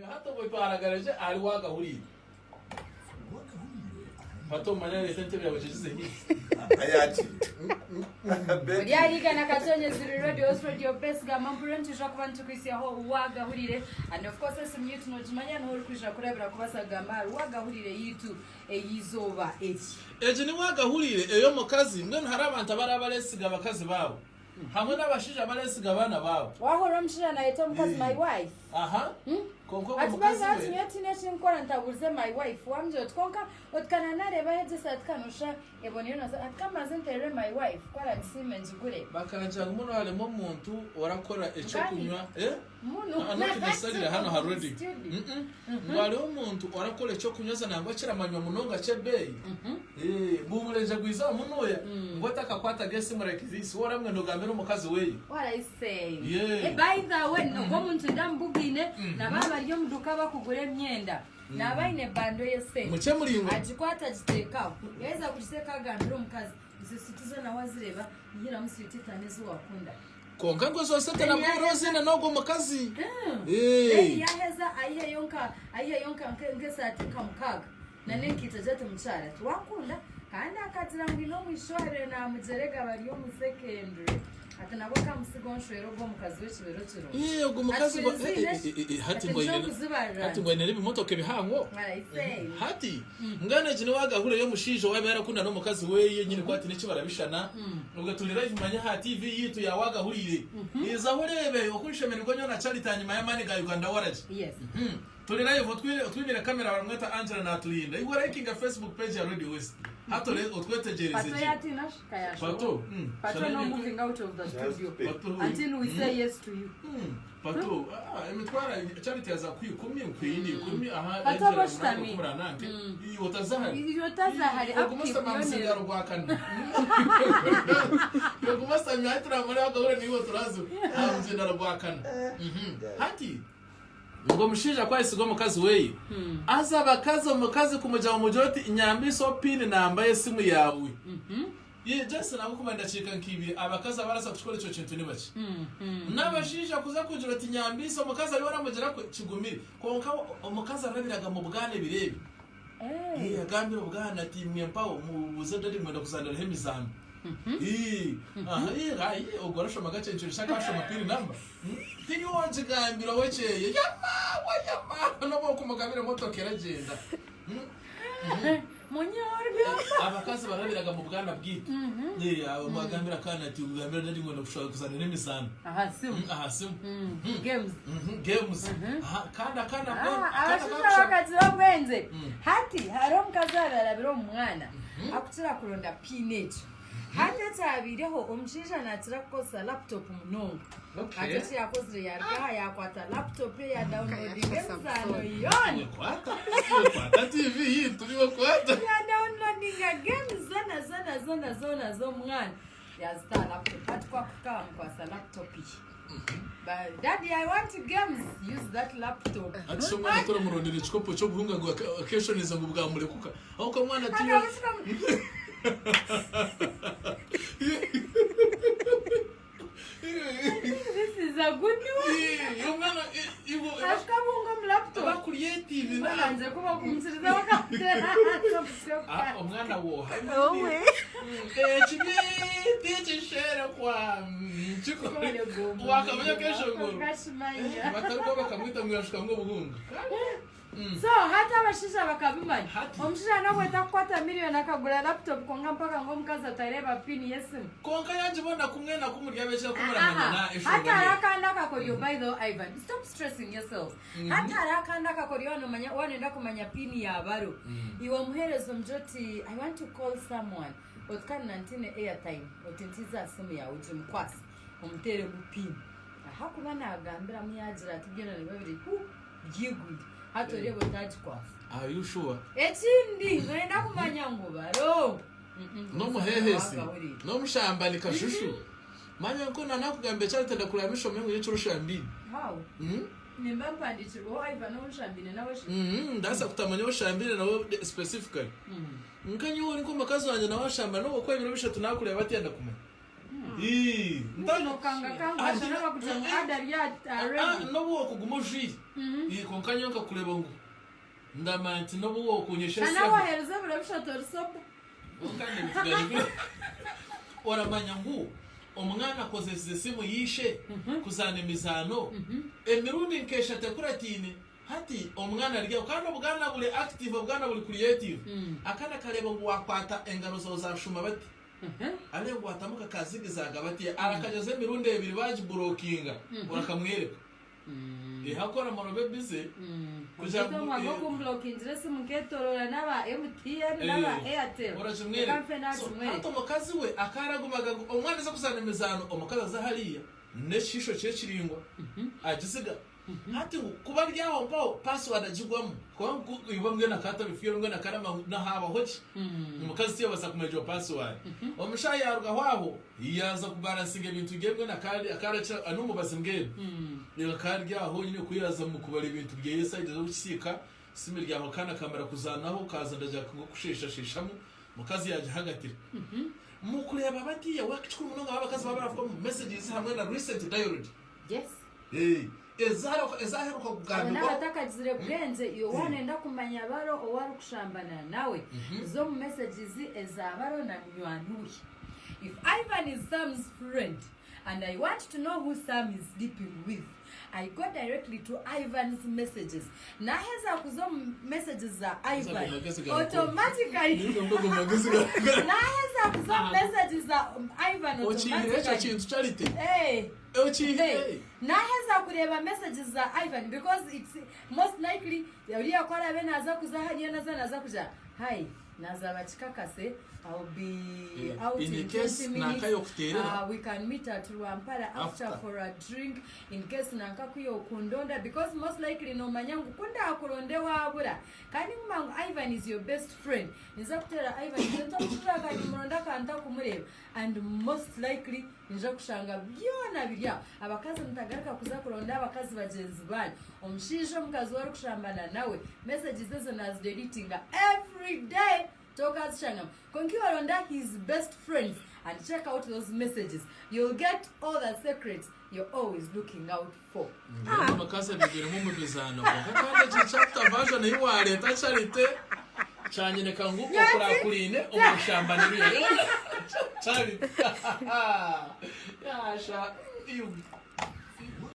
Hata bwetwaragaraje ari Waagahuriire. Pato manya leta ntebe yabajeje hii. Ayachi. Yari kana katonye ziri radio best ga mampurenti jakubantu kwisia ho Waagahuriire and of course some youth no jimanya no kwisha kurebera kubasaga mar Waagahuriire yitu eyizoba eki. Eje ni Waagahuriire eyo mukazi mbona hari abantu abarabalesiga bakazi babo. Hamwe n'abashije abalesiga abana babo. Wahora mshira na eto mukazi my wife. Aha. Konko mukazi. Atibaza ati shinkora ntabuze my wife wamje otkonka otkana nareba yeje satkanusha ebonyo na kama zentere my wife kwala nsime njigure. Bakanja muno harimo umuntu warakora eco kunywa muno anakisalira hano haredi. Wali umuntu warakora eco kunywa zanangwa kiramanywa munonga chebei. Bumuleje gwiza muno ya ngotaka kwata gesi murekizisi waramwe ndogambira umukazi weyi. What I say. By the way no gomuntu ndambugine na baba ryo muduka bakugura emyenda. Nabaine bando yese. Muche muringo. Ajikwata jiteka. Yeza kujiseka gambira umukazi. Zisitizo na wazireba yira musititane zo wakunda. Konka ngo sosete na mworozi na nogo mukazi. Yaheza ayihe yonka ngesa atika mukaga. Na nenkita jate mchara. Twakunda kandi akatira ngino mwishware na mujerega bari yo mu secondary. Atanaboka musigonshwero go mukazi w'ikibero kiro. Ugo mukazi hati ngo ine bimotoke bihango. Hati ngana jine Waagahuriire yo mushijo wabera kunda no mukazi weye nyine kwati n'iki barabishana. Ubwo turi live manya ha TV yitu ya Waagahuriire. Iza horebe okunshemera nyo na Charity nyuma ya mani ga Uganda waraje. Yes. Turi live twibira kamera baramweta Angela na tulinda. Iwo liking a Facebook page ya Radio West. Hato le otwetegereze. Pato yatina kaya show. Pato no moving out of the studio until we say yes to you. Pato emitwara Charity yaza kwikumi ukuyindi aha Pato bashitami kurananke yotazahari akumusta mamsengaro gwakana yogumasta myatra muri Waagahuriire niwo turazo amzendaro gwakana hati ngo mushija kwa isigo mukazi weyi aza bakazo mukazi kumuja mu mujoti inyambi so pin nambaye simu yawe just nabo kumanda chika nkibiri abakazi abarasa kuchikora cyo kintu nibachi nabashija kuza kujura ati nyambi so mukazi ari waramugera ko kigumire konka umukazi arabiraga mu bwane birebi agambira ubwana ati mwempa mubuze dadi mwenda kuzandara hemizambi ogorasho magacencho shakasho mapiri namba tini wanje gambira wecheye yama no boko mugabire moto keragenda munyorga abakazi barabiraga mu bwana bwite abo magambira kana ati ugambira dadi mwenda kushaka kuzana nemisana ahasimu games kana abashaka bakazira bwenze hati haro mukazara rabiro umwana akutira kuronda pinage hata tabireho umshija natira kosa laptop munonga atati yakozire yarga yakwata laptop ya downloading emzano yoni kwata TV hii tuliwo kwata ya downloading games zona zo mwana ya sta laptop atkwa kwa laptop but daddy I want games use that laptop atso mwana tora murondere chikopo cyo guhunga ngo occasion izo ngo bwamurekuka aho ko mwana tiyo This is a good news. You man, you go. Ashkabunga laptop. Ba creative na. Banze kuba kumsiriza wakatera. Omwana wo. Owe. Teach share kwa chiko. Wakamenya kesho ngo. Kashimanya. Bataruko bakamwita mwashika ngo bugunga. So hata abashisha bakabimanya. Omushisha nakweta kwata million akagura laptop konga mpaka ngo mukaza tareba pin yesimu. Konka yanje bona kumwe na kumurya becha kumuramanya na esho. Hata akanda kakoriyo by the Ivan. Stop stressing yourself. Hata akanda kakoriyo no manya wanenda kumanya pin ya baro. Iwa muherezo mjoti I want to call someone. Otkana ntine airtime. Otintiza simu ya ujimkwasi. Omtere mu pin. Hakubana agambira muyagira tugenda ne babiri. Good. Hato rebo taji kwa. Are you sure? Etindi, naenda kumanya ngubaro. No muhehesi. No mushamba likashushu. Manya nkona nakugambe Charity ndakuramisho mengo yecurusha mbili. How? Nimbamba ndichiro Ivan no mushambine nawe shi. Ndasa kutamanya ushambine nawe specifically. Nkanyo niko makazi wanje nawe shamba no kwa ibiro bishatu nakureba batenda kumenya. kanga ashobora kugira ngo adari ya no wo kugumuji konkanyo kakureba ngo ndamanti no wo kunyesha sana wahereza burabishotora sopa oramanya ngo omwana akozeseze simu yishe kuzana imizano emirundi nkesha tekuratine hati omwana arya kandi ubwana buri active ubwana buri creative akana kareba ngo wakwata engaro zo zashuma bati ale ngo atamuka kazigizaga bati arakageze emirundi ebiri baji blockinga urakamwereka hakora marobe bize kuja ngo kumblocking dress muketorora naba MTN naba Airtel hato mukazi we akaragumaga omwana zo kuzana imizano omukaza zahariya neshisho cye kiringwa agisiga hati kuba ryaho mpo password ajigwamo ko ibamwe nakata bifiro ngwe nakarama nahaba hoki umukazi tiyo basa kumejo password omushaya yaruga hwaho yaza kubarasinga ibintu gemwe nakari akaracha anumubaze mbwe rero kari ryaho nyine kuyaza mu kubara ibintu bye side zo gusika simi ryaho kana kamera kuzanaho kaza ndaja kushesha sheshamo mukazi yaje hagatira mu kureba batiye wakicwa umuntu ngabakazi babaravuga messages hamwe na recent dialogue yes ezaheruka kuganirwa n'abataka zire bwenze iyo wanenda kumanya baro owari kushambana nawe zo mu messages ezabaro na mwanuri. If Ivan is Sam's friend and I want to know who Sam is sleeping with, I go directly to Ivan's messages. Naheza kuzo messages za Ivan automatically. Naheza kuzo messages za Ivan automatically. Hey. Naheza kureba messages za Ivan because it's most likely yari akora bena aza kuzahanya naza kuja. Hi, naza bachikakase. I'll be out in 20 minutes. We can meet at Ruampara after for a drink in case nankakuyo kundonda because most likely no manyangu kunda akurondewa abura. Kani mmangu Ivan is your best friend. Niza kutera Ivan nita kutura kani muronda kanta kumureba and most likely niza kushanga byona birya abakazi mutagarika kuza kuronda abakazi bagenzi bani omushisho mukazi wari kushambana nawe messages ezo nas deleting every day. Tokas Shangam. Konkiwa Ronda his best friends and check out those messages. You'll get all the secrets you're always looking out for. Makasa bigire mu mubizano. Kakande chapter version yiwale tacharite. Chanyine kanguko kura kuline umushamba nibiye. Chari. Ya sha you